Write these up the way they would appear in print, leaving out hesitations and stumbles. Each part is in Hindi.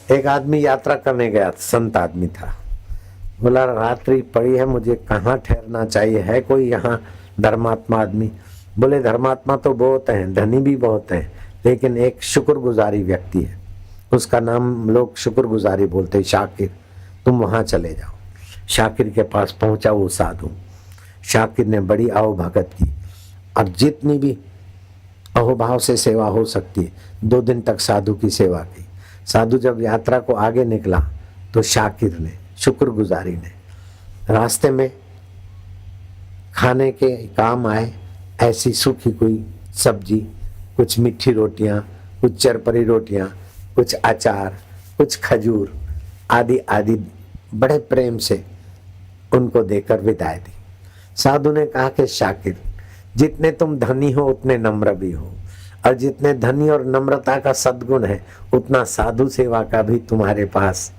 एक आदमी यात्रा करने गया, संत आदमी था। बोला रात्रि पड़ी है, मुझे कहाँ ठहरना चाहिए, है कोई यहाँ धर्मात्मा आदमी? बोले धर्मात्मा तो बहुत हैं, धनी भी बहुत हैं, लेकिन एक शुक्रगुजारी व्यक्ति है, उसका नाम लोग शुक्रगुजारी बोलते हैं, शाकिर। तुम वहां चले जाओ। शाकिर के पास पहुंचा वो साधु। शाकिर ने बड़ी आवभगत की और जितनी भी अहोभाव से सेवा हो सकती है 2 दिन तक साधु की सेवा की। साधु जब यात्रा को आगे निकला तो शाकिर ने, शुक्रगुजारी ने, रास्ते में खाने के काम आए ऐसी सूखी कोई सब्जी, कुछ मीठी रोटियां, कुछ चरपरी रोटियां, कुछ अचार, कुछ खजूर आदि आदि बड़े प्रेम से उनको देकर विदाई दी। साधु ने कहा कि शाकिर, जितने तुम धनी हो उतने नम्र भी हो, और जितने धनी और नम्रता का सद्गुण है उतना साधु सेवा का भी तुम्हारे पास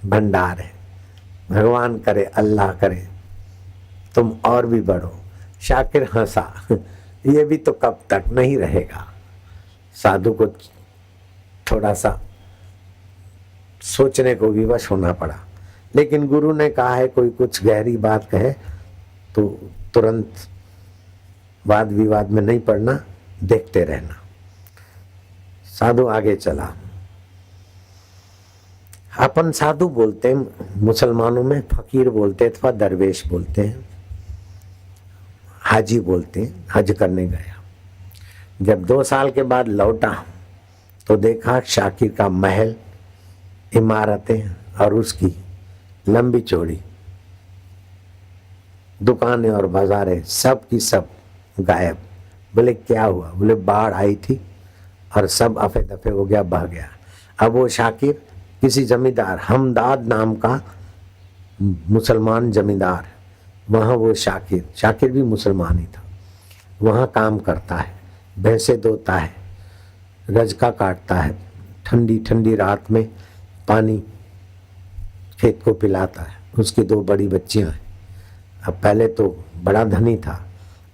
भंडार है। भगवान करे, अल्लाह करे तुम और भी बढ़ो। शाकिर हंसा, ये भी तो कब तक नहीं रहेगा। साधु को थोड़ा सा सोचने को विवश होना पड़ा, लेकिन गुरु ने कहा है कोई कुछ गहरी बात कहे तो तुरंत वाद विवाद में नहीं पड़ना, देखते रहना। साधु आगे चला। अपन साधु बोलते हैं, मुसलमानों में फकीर बोलते अथवा दरवेश बोलते हैं, हाजी बोलते हैं। हज करने गया, जब 2 साल के बाद लौटा तो देखा शाकिर का महल, इमारतें और उसकी लंबी चौड़ी दुकानें और बाजारें सब की सब गायब। बोले क्या हुआ? बोले बाढ़ आई थी और सब अफे दफे हो गया, बह गया। अब वो शाकिर किसी जमींदार, हमदाद नाम का मुसलमान जमींदार, वहाँ वो शाकिर भी मुसलमान ही था, वहाँ काम करता है, भैंसे धोता है, रजका काटता है, ठंडी ठंडी रात में पानी खेत को पिलाता है। उसकी 2 बड़ी बच्चियां हैं। अब पहले तो बड़ा धनी था,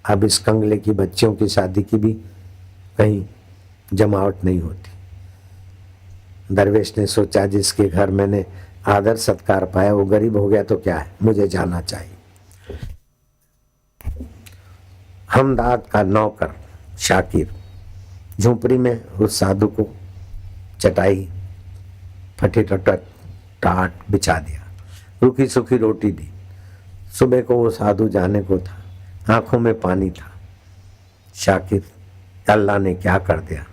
अब इस कंगले की बच्चियों की शादी की भी कहीं जमावट नहीं होती। दरवेश ने सोचा जिसके घर मैंने आदर सत्कार पाया वो गरीब हो गया तो क्या है, मुझे जाना चाहिए। हमदाद का नौकर शाकिर झोपड़ी में उस साधु को चटाई फटी टाट बिछा दिया, रूखी सूखी रोटी दी। सुबह को वो साधु जाने को था, आंखों में पानी था। शाकिर, अल्लाह ने क्या कर दिया।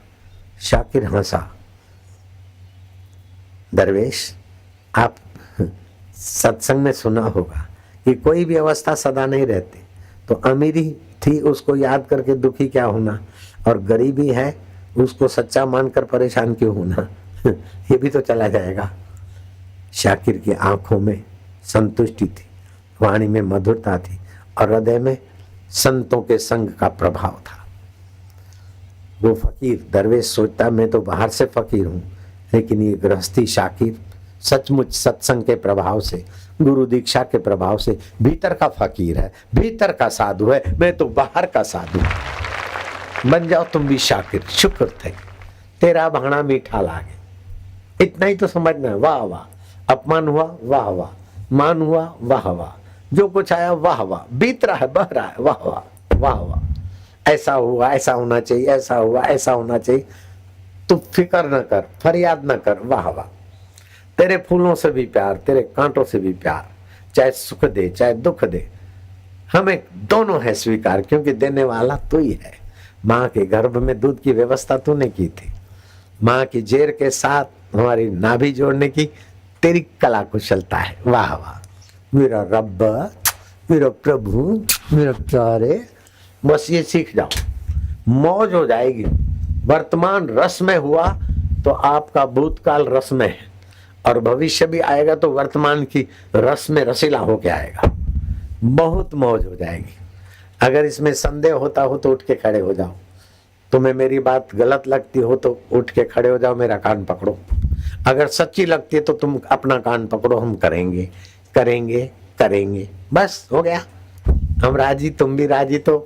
शाकिर हंसा। दरवेश, आप सत्संग में सुना होगा कि कोई भी अवस्था सदा नहीं रहती, तो अमीरी थी उसको याद करके दुखी क्या होना, और गरीबी है उसको सच्चा मानकर परेशान क्यों होना, ये भी तो चला जाएगा। शाकिर की आंखों में संतुष्टि थी, वाणी में मधुरता थी और हृदय में संतों के संग का प्रभाव था। वो फकीर दरवेश सोचता मैं तो बाहर से फकीर हूं, लेकिन ये गृहस्थी शाकिर सचमुच सत्संग के प्रभाव से, गुरु दीक्षा के प्रभाव से भीतर का फकीर है, भीतर का साधु है। मैं तो बाहर का साधु। बन जाओ तुम भी शाकिर। शुक्र थे तेरा भाणा मीठा लागे। इतना ही तो समझना। वाह वाह, अपमान हुआ वाह वाह, मान हुआ वाह वाह, जो कुछ आया वाह वाह, बीत रहा है, बह रहा है, वाह वाह वाह वाह। ऐसा हुआ, ऐसा होना चाहिए, ऐसा हुआ, ऐसा होना चाहिए। तू फिक्र न कर, फरियाद न कर, वाह वाह। तेरे फूलों से भी प्यार, तेरे कांटों से भी प्यार, चाहे सुख दे चाहे दुख दे, हमें दोनों है स्वीकार, क्योंकि देने वाला तू ही है। माँ के गर्भ में दूध की व्यवस्था तूने की थी, माँ की जेर के साथ हमारी नाभि जोड़ने की तेरी कला कुशलता है। वाह वाह मेरा रब, मेरा प्रभु, मेरा प्यारे। बस ये सीख जाओ, मौज हो जाएगी। वर्तमान रस में हुआ तो आपका भूतकाल रस में है, और भविष्य भी आएगा तो वर्तमान की रस में रसीला होके आएगा। बहुत मौज हो जाएगी। अगर इसमें संदेह होता हो तो उठ के खड़े हो जाओ। तुम्हें मेरी बात गलत लगती हो तो उठ के खड़े हो जाओ, मेरा कान पकड़ो। अगर सच्ची लगती है तो तुम अपना कान पकड़ो, हम करेंगे करेंगे करेंगे। बस हो गया, हम राजी, तुम भी राजी, तो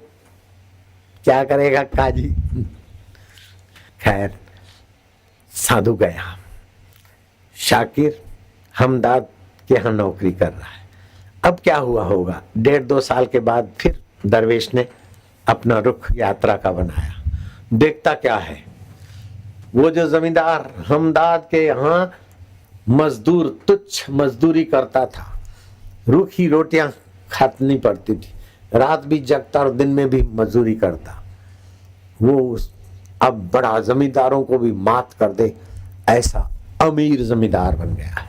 क्या करेगा काजी। खैर साधु गया, शाकिर हमदाद के यहाँ नौकरी कर रहा है। अब क्या हुआ होगा, 1.5-2 साल के बाद फिर दरवेश ने अपना रुख यात्रा का बनाया। देखता क्या है, वो जो जमींदार हमदाद के यहाँ मजदूर तुच्छ मजदूरी करता था, रूखी रोटियां खानी पड़ती थी, रात भी जगता और दिन में भी मजदूरी करता, वो अब बड़ा जमींदारों को भी मात कर दे ऐसा अमीर जमींदार बन गया है।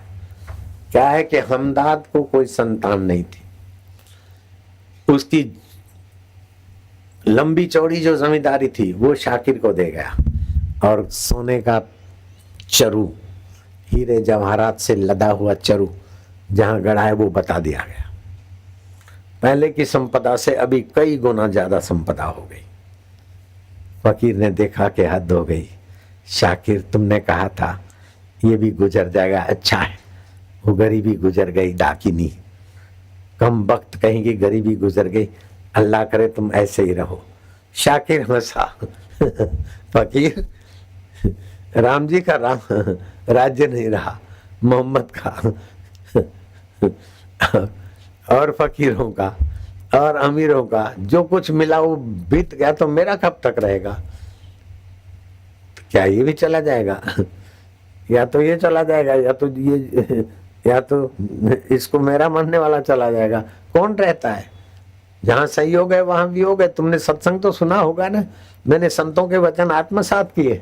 क्या है कि हमदाद को कोई संतान नहीं थी, उसकी लंबी चौड़ी जो जमींदारी थी वो शाकिर को दे गया और सोने का चरु, हीरे जवाहरात से लदा हुआ चरु जहां गड़ा है वो बता दिया गया। पहले की संपदा से अभी कई गुना ज्यादा संपदा हो गई। फकीर ने देखा कि हद हो गई, शाकिर तुमने कहा था ये भी गुजर जाएगा, अच्छा है वो गरीबी गुजर गई, डाकिनी कम वक्त कहेंगी गरीबी गुजर गई, अल्लाह करे तुम ऐसे ही रहो। शाकिर हंसा फकीर राम जी का राम राज्य नहीं रहा, मोहम्मद का और फकीरों का और अमीरों का जो कुछ मिला वो बीत गया, तो मेरा कब तक रहेगा? तो क्या ये भी चला जाएगा? या तो ये चला जाएगा या तो इसको मेरा मानने वाला चला जाएगा। कौन रहता है? जहां सही हो गए वहां भी हो गए। तुमने सत्संग तो सुना होगा ना, मैंने संतों के वचन आत्मसात किए।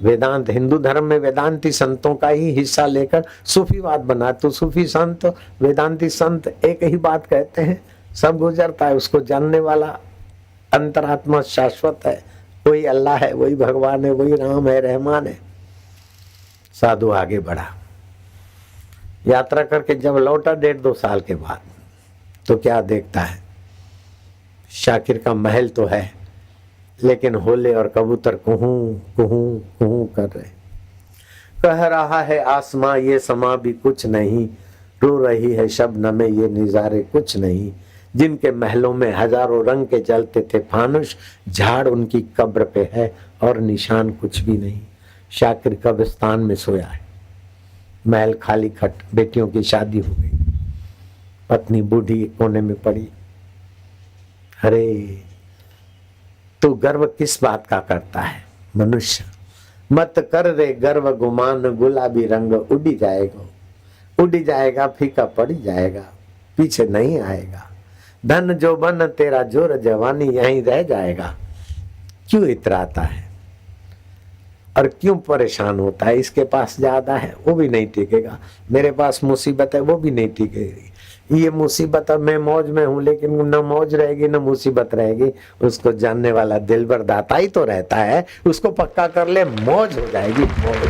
वेदांत, हिंदू धर्म में वेदांती संतों का ही हिस्सा लेकर सूफीवाद बना, तो सूफी संत वेदांती संत एक ही बात कहते हैं, सब गुजरता है, उसको जानने वाला अंतरात्मा शाश्वत है, वही अल्लाह है, वही भगवान है, वही राम है, रहमान है। साधु आगे बढ़ा, यात्रा करके जब लौटा 1.5-2 साल के बाद, तो क्या देखता है, शाकिर का महल तो है लेकिन होले और कबूतर कुहू कुहू कुहू कर रहे। कह रहा है आसमां ये समा भी कुछ नहीं, रो रही है शबनम में ये निजारे कुछ नहीं। जिनके महलों में हजारों रंग के जलते थे फानुश, झाड़ उनकी कब्र पे है और निशान कुछ भी नहीं। शाकिर कब्रिस्तान में सोया है, महल खाली खट, बेटियों की शादी हो गई, पत्नी बूढ़ी कोने में पड़ी। अरे तू गर्व किस बात का करता है मनुष्य, मत कर रे गर्व गुमान, गुलाबी रंग उड़ी जाएगा फीका पड़ी जाएगा, पीछे नहीं आएगा। धन जो बन तेरा जोर जवानी यहीं रह जाएगा। क्यों इतराता है और क्यों परेशान होता है? इसके पास ज्यादा है वो भी नहीं टिकेगा, मेरे पास मुसीबत है वो भी नहीं टिकेगी। ये मुसीबत अब मैं मौज में हूं, लेकिन न मौज रहेगी न मुसीबत रहेगी। उसको जानने वाला दिलबर दाता ही तो रहता है, उसको पक्का कर ले मौज हो जाएगी, मौज।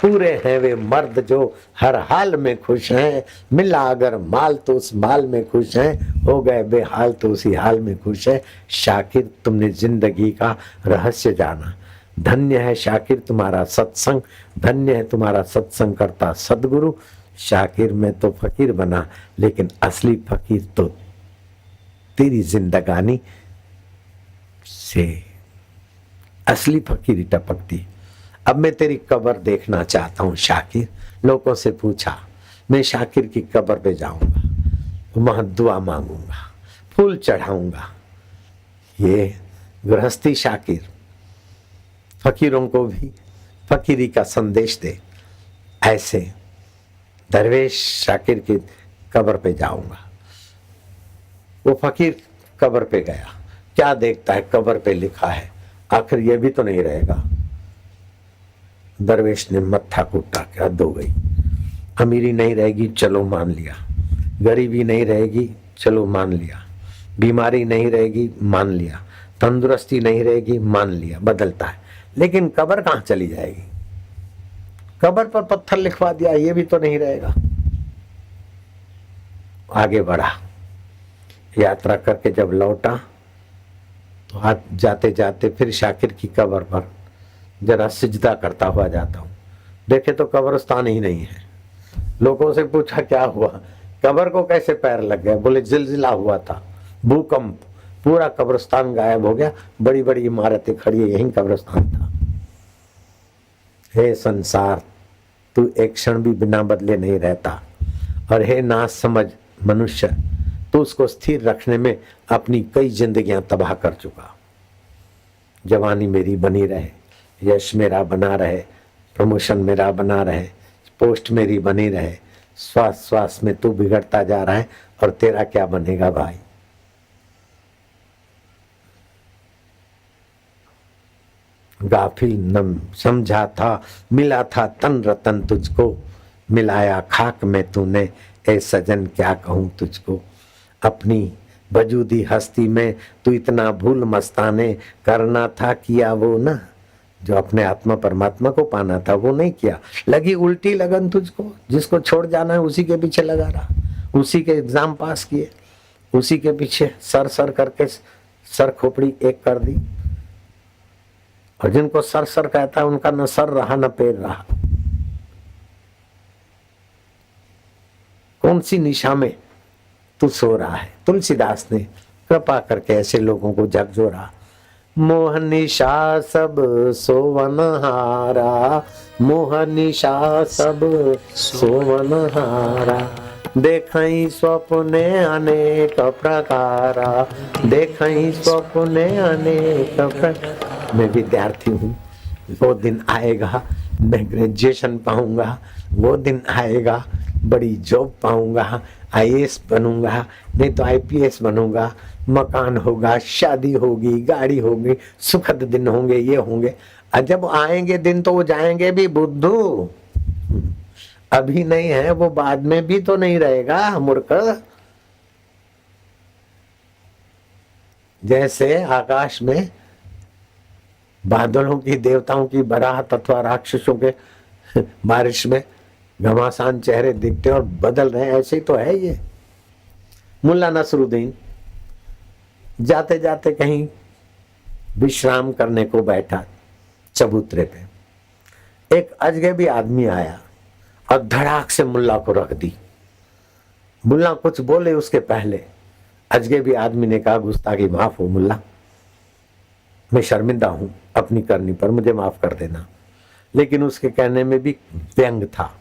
पूरे हैं वे मर्द जो हर हाल में खुश हैं, मिला अगर माल तो उस माल में खुश हैं, हो गए बेहाल तो उसी हाल में खुश है। शाकिर तुमने जिंदगी का रहस्य जाना, धन्य है शाकिर तुम्हारा सत्संग, धन्य है तुम्हारा सत्संग करता सदगुरु। शाकिर में तो फकीर बना, लेकिन असली फकीर तो तेरी जिंदगानी से असली फकीरी टपकती। अब मैं तेरी कब्र देखना चाहता हूं शाकिर। लोगों से पूछा, मैं शाकिर की कब्र पे जाऊंगा, वहां दुआ मांगूंगा, फूल चढ़ाऊंगा। ये गृहस्थी शाकिर फकीरों को भी फकीरी का संदेश दे। ऐसे दरवेश शाकिर की कब्र पे जाऊंगा। वो फकीर कब्र पे गया, क्या देखता है कब्र पे लिखा है, आखिर ये भी तो नहीं रहेगा। दरवेश ने मत्था कूटा, क्या हद हो गई। अमीरी नहीं रहेगी, चलो मान लिया, गरीबी नहीं रहेगी, चलो मान लिया, बीमारी नहीं रहेगी, मान लिया, तंदुरुस्ती नहीं रहेगी, मान लिया, बदलता है। लेकिन कब्र कहां चली जाएगी? कब्र पर पत्थर लिखवा दिया, ये भी तो नहीं रहेगा। आगे बढ़ा, यात्रा करके जब लौटा तो हाथ जाते जाते फिर शाकिर की कब्र पर जरा सिजदा करता हुआ जाता हूं। देखे तो कब्रिस्तान ही नहीं है। लोगों से पूछा क्या हुआ, कब्र को कैसे पैर लग गए? बोले जिलजिला हुआ था, भूकंप, पूरा कब्रिस्तान गायब हो गया, बड़ी बड़ी इमारतें खड़ी है, यही कब्रिस्तान था। हे संसार, तू एक क्षण भी बिना बदले नहीं रहता, और हे ना समझ मनुष्य, तू उसको स्थिर रखने में अपनी कई जिंदगियां तबाह कर चुका। जवानी मेरी बनी रहे, यश मेरा बना रहे, प्रमोशन मेरा बना रहे, पोस्ट मेरी बनी रहे, श्वास श्वास में तू बिगड़ता जा रहा है, और तेरा क्या बनेगा भाई। गाफिल न समझा था, मिला था तन रतन तुझको, मिलाया खाक में तूने, ए सजन क्या कहूँ तुझको। अपनी वजूदी हस्ती में तू इतना भूल मस्ताने, करना था किया वो ना, जो अपने आत्मा परमात्मा को पाना था वो नहीं किया। लगी उल्टी लगन तुझको, जिसको छोड़ जाना है उसी के पीछे लगा रहा, उसी के एग्जाम पास किए, उसी के पीछे सर सर करके सर खोपड़ी एक कर दी। और जिनको सर सर कहता है उनका न सर रहा न पैर रहा। कौन सी निशा में तू सो रहा है। तुलसीदास ने कृपा करके ऐसे लोगों को झकझोरा। मोह निशा सब सोवनहारा, मोह निशा सब सोवनहारा, देखई स्वप्ने अनेक प्रकारा, देखई स्वप्ने अनेक प्रकार। मैं विद्यार्थी हूँ, वो दिन आएगा मैं ग्रेजुएशन पाऊंगा, वो दिन आएगा बड़ी जॉब पाऊंगा, आईएएस बनूंगा, नहीं तो आईपीएस बनूंगा, मकान होगा, शादी होगी, गाड़ी होगी, सुखद दिन होंगे, ये होंगे। और जब आएंगे दिन तो वो जाएंगे भी बुद्धू, अभी नहीं है वो बाद में भी तो नहीं रहेगा मूर्ख। जैसे आकाश में बादलों की देवताओं की बारात अथवा राक्षसों के बारिश में घमासान चेहरे दिखते और बदल रहे, ऐसे ही तो है ये। मुल्ला नसरुद्दीन जाते जाते कहीं विश्राम करने को बैठा चबूतरे पे, एक अजनबी आदमी आया और धड़ाक से मुल्ला को रख दी। मुल्ला कुछ बोले उसके पहले अजनबी आदमी ने कहा, गुस्ताखी माफ हो मुल्ला, मैं शर्मिंदा हूं अपनी करनी पर, मुझे माफ कर देना। लेकिन उसके कहने में भी व्यंग था।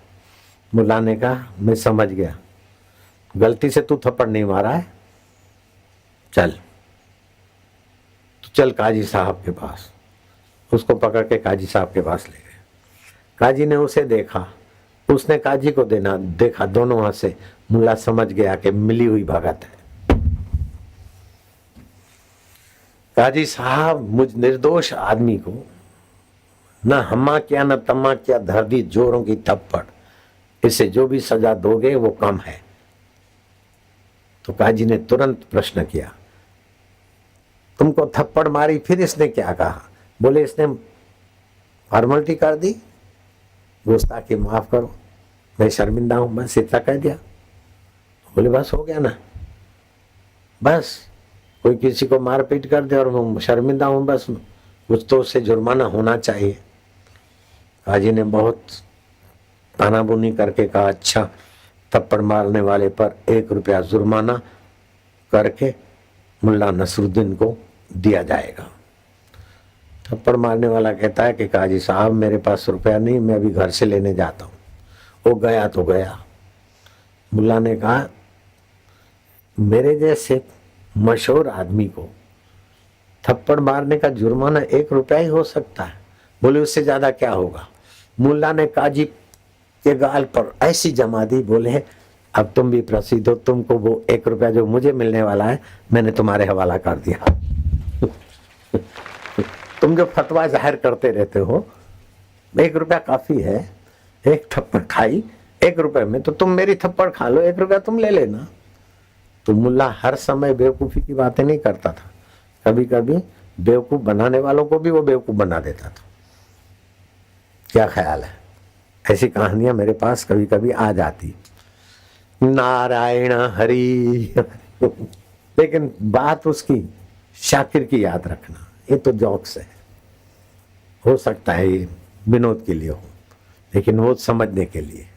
मुल्ला ने कहा, मैं समझ गया, गलती से तू थप्पड़ नहीं मारा है, चल तो चल काजी साहब के पास। उसको पकड़ के काजी साहब के पास ले गए। काजी ने उसे देखा, उसने काजी को देखा, दोनों हाथ से। मुल्ला समझ गया कि मिली हुई भगत है। काजी साहब मुझ निर्दोष आदमी को न हम्मा किया न तम्मा किया, धर दी जोरों की थप्पड़, इसे जो भी सजा दोगे वो कम है। तो काजी ने तुरंत प्रश्न किया, तुमको थप्पड़ मारी फिर इसने क्या कहा? बोले इसने फॉर्मेलिटी कर दी, गुस्ताखी माफ करो, मैं शर्मिंदा हूं, बस इतना कह दिया। बोले बस हो गया ना, बस कोई किसी को मारपीट कर दे और मैं शर्मिंदा हूं, बस कुछ तो उससे जुर्माना होना चाहिए। काजी ने बहुत तानाबुनी करके कहा, अच्छा थप्पड़ मारने वाले पर 1 रुपया जुर्माना करके मुल्ला नसरुद्दीन को दिया जाएगा। थप्पड़ मारने वाला कहता है कि काजी साहब मेरे पास रुपया नहीं, मैं अभी घर से लेने जाता हूँ। वो गया तो गया। मुल्ला ने कहा, मेरे जैसे मशहूर आदमी को थप्पड़ मारने का जुर्माना 1 रुपया ही हो सकता है। बोले उससे ज्यादा क्या होगा? मुल्ला ने काजी के गाल पर ऐसी जमा दी, बोले अब तुम भी प्रसिद्ध हो, तुमको वो 1 रुपया जो मुझे मिलने वाला है मैंने तुम्हारे हवाला कर दिया। तुम जो फतवा जाहिर करते रहते हो 1 रुपया काफी है, 1 थप्पड़ खाई 1 रुपए में, तो तुम मेरी थप्पड़ खा लो, 1 रुपया तुम ले लेना। तो मुल्ला हर समय बेवकूफी की बातें नहीं करता था, कभी कभी बेवकूफ बनाने वालों को भी वो बेवकूफ बना देता था। क्या ख्याल है? ऐसी कहानियां मेरे पास कभी कभी आ जाती। नारायण हरि। लेकिन बात उसकी शाकिर की याद रखना, ये तो जोक्स है, हो सकता है ये विनोद के लिए हो, लेकिन वो समझने के लिए।